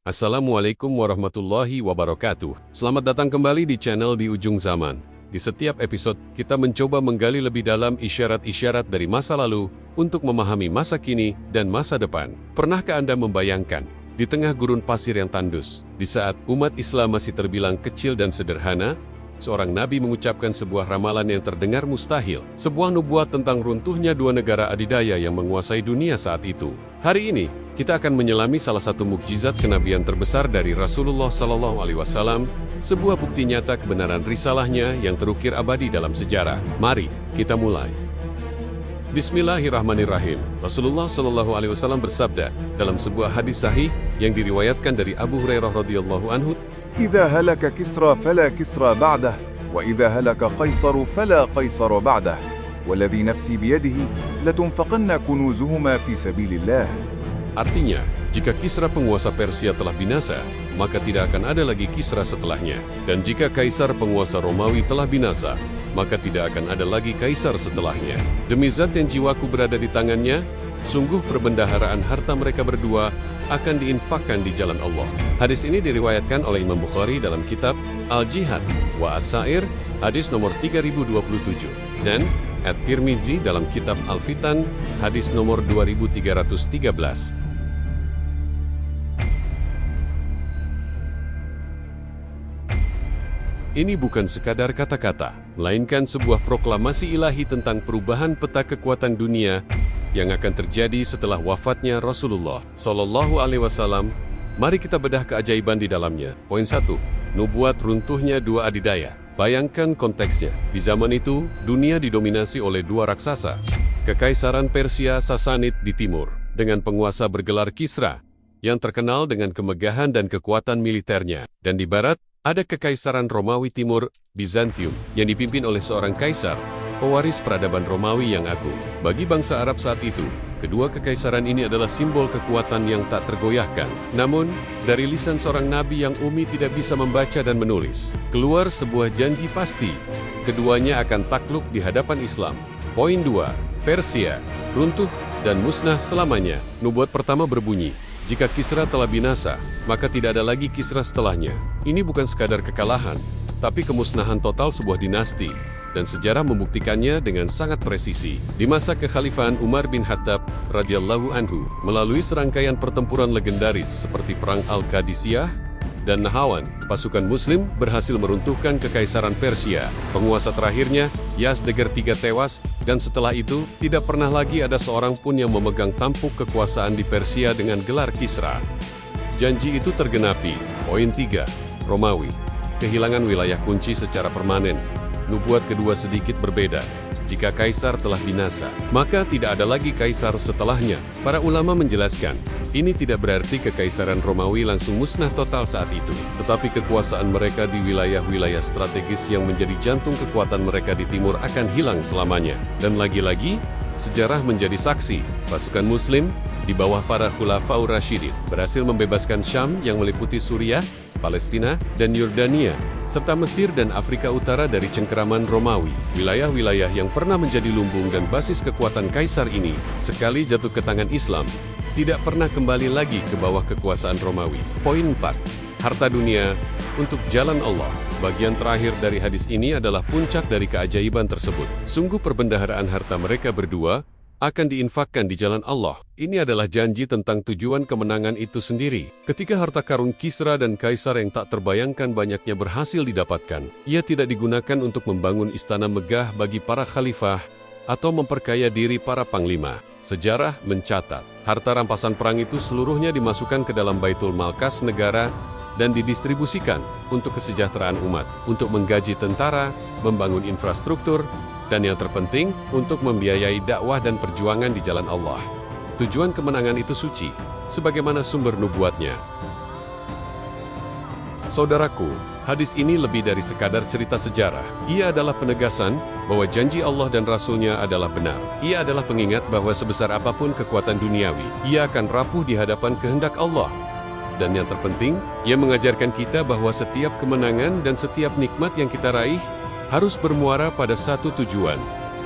Assalamualaikum warahmatullahi wabarakatuh. Selamat datang kembali di channel Di Ujung Zaman. Di setiap episode, kita mencoba menggali lebih dalam isyarat-isyarat dari masa lalu untuk memahami masa kini dan masa depan. Pernahkah Anda membayangkan, di tengah gurun pasir yang tandus, di saat umat Islam masih terbilang kecil dan sederhana, seorang nabi mengucapkan sebuah ramalan yang terdengar mustahil, sebuah nubuat tentang runtuhnya dua negara adidaya yang menguasai dunia saat itu. Hari ini, kita akan menyelami salah satu mukjizat kenabian terbesar dari Rasulullah SAW, sebuah bukti nyata kebenaran risalahnya yang terukir abadi dalam sejarah. Mari kita mulai. Bismillahirrahmanirrahim. Rasulullah SAW bersabda dalam sebuah hadis sahih yang diriwayatkan dari Abu Hurairah radhiyallahu anhu, إذا هلك كسرى فلا كسرى بعده وإذا هلك قيصر فلا قيصر بعده والذي نفسي بيده لتنفقن كنوزهما في سبيل الله. artinya, jika Kisra penguasa Persia telah binasa, maka tidak akan ada lagi Kisra setelahnya. Dan jika Kaisar penguasa Romawi telah binasa, maka tidak akan ada lagi Kaisar setelahnya. Demi zat yang jiwaku berada di tangannya, sungguh perbendaharaan harta mereka berdua akan diinfakkan di jalan Allah. Hadis ini diriwayatkan oleh Imam Bukhari dalam kitab Al-Jihad wa As-Sa'ir, hadis nomor 3027, dan At-Tirmidzi dalam kitab Al-Fitan, hadis nomor 2313. Ini bukan sekadar kata-kata, melainkan sebuah proklamasi ilahi tentang perubahan peta kekuatan dunia yang akan terjadi setelah wafatnya Rasulullah SAW. Mari kita bedah keajaiban di dalamnya. Poin 1. Nubuat runtuhnya dua adidaya. Bayangkan konteksnya. Di zaman itu, dunia didominasi oleh dua raksasa. Kekaisaran Persia Sasanid di timur, dengan penguasa bergelar Kisra, yang terkenal dengan kemegahan dan kekuatan militernya. Dan di barat, ada Kekaisaran Romawi Timur, Bizantium, yang dipimpin oleh seorang kaisar, pewaris peradaban Romawi yang agung. Bagi bangsa Arab saat itu, kedua kekaisaran ini adalah simbol kekuatan yang tak tergoyahkan. Namun, dari lisan seorang nabi yang umi tidak bisa membaca dan menulis, keluar sebuah janji pasti. Keduanya akan takluk di hadapan Islam. Poin 2. Persia, runtuh dan musnah selamanya. Nubuat pertama berbunyi, jika Kisra telah binasa, maka tidak ada lagi Kisra setelahnya. Ini bukan sekadar kekalahan, tapi kemusnahan total sebuah dinasti, dan sejarah membuktikannya dengan sangat presisi. Di masa kekhalifahan Umar bin Khattab radhiyallahu anhu, melalui serangkaian pertempuran legendaris seperti Perang Al-Qadisiyah dan Nahawan, pasukan Muslim berhasil meruntuhkan Kekaisaran Persia. Penguasa terakhirnya, Yazdegerd III tewas, dan setelah itu, tidak pernah lagi ada seorang pun yang memegang tampuk kekuasaan di Persia dengan gelar Kisra. Janji itu tergenapi. Poin 3. Romawi, kehilangan wilayah kunci secara permanen. Nubuat kedua sedikit berbeda. Jika kaisar telah binasa, maka tidak ada lagi kaisar setelahnya. Para ulama menjelaskan, ini tidak berarti kekaisaran Romawi langsung musnah total saat itu, tetapi kekuasaan mereka di wilayah-wilayah strategis yang menjadi jantung kekuatan mereka di timur akan hilang selamanya. Dan lagi-lagi, sejarah menjadi saksi, pasukan Muslim di bawah para Khulafaur Rasyidin berhasil membebaskan Syam yang meliputi Suriah, Palestina, dan Yordania, serta Mesir dan Afrika Utara dari cengkeraman Romawi. Wilayah-wilayah yang pernah menjadi lumbung dan basis kekuatan kaisar ini, sekali jatuh ke tangan Islam, tidak pernah kembali lagi ke bawah kekuasaan Romawi. Poin 4. Harta dunia untuk jalan Allah. Bagian terakhir dari hadis ini adalah puncak dari keajaiban tersebut. Sungguh perbendaharaan harta mereka berdua akan diinfakkan di jalan Allah. Ini adalah janji tentang tujuan kemenangan itu sendiri. Ketika harta karun Kisra dan Kaisar yang tak terbayangkan banyaknya berhasil didapatkan, ia tidak digunakan untuk membangun istana megah bagi para khalifah atau memperkaya diri para panglima. Sejarah mencatat, harta rampasan perang itu seluruhnya dimasukkan ke dalam Baitul Mal kas negara dan didistribusikan untuk kesejahteraan umat, untuk menggaji tentara, membangun infrastruktur, dan yang terpenting, untuk membiayai dakwah dan perjuangan di jalan Allah. Tujuan kemenangan itu suci, sebagaimana sumber nubuatnya. Saudaraku, hadis ini lebih dari sekadar cerita sejarah. Ia adalah penegasan bahwa janji Allah dan Rasul-Nya adalah benar. Ia adalah pengingat bahwa sebesar apapun kekuatan duniawi, ia akan rapuh di hadapan kehendak Allah. Dan yang terpenting, ia mengajarkan kita bahwa setiap kemenangan dan setiap nikmat yang kita raih harus bermuara pada satu tujuan,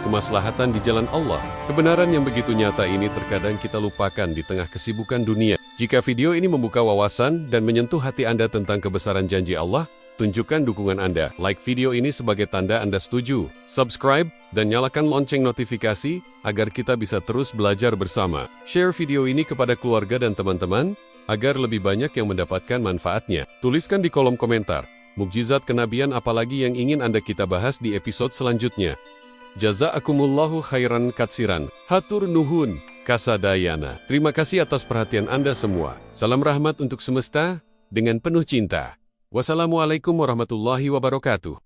kemaslahatan di jalan Allah. Kebenaran yang begitu nyata ini terkadang kita lupakan di tengah kesibukan dunia. Jika video ini membuka wawasan dan menyentuh hati Anda tentang kebesaran janji Allah, tunjukkan dukungan Anda. Like video ini sebagai tanda Anda setuju. Subscribe dan nyalakan lonceng notifikasi agar kita bisa terus belajar bersama. Share video ini kepada keluarga dan teman-teman agar lebih banyak yang mendapatkan manfaatnya. Tuliskan di kolom komentar, mukjizat kenabian apalagi yang ingin Anda kita bahas di episode selanjutnya. Jazakumullahu khairan katsiran. Hatur nuhun. Kasadayana. Terima kasih atas perhatian Anda semua. Salam rahmat untuk semesta dengan penuh cinta. Wassalamualaikum warahmatullahi wabarakatuh.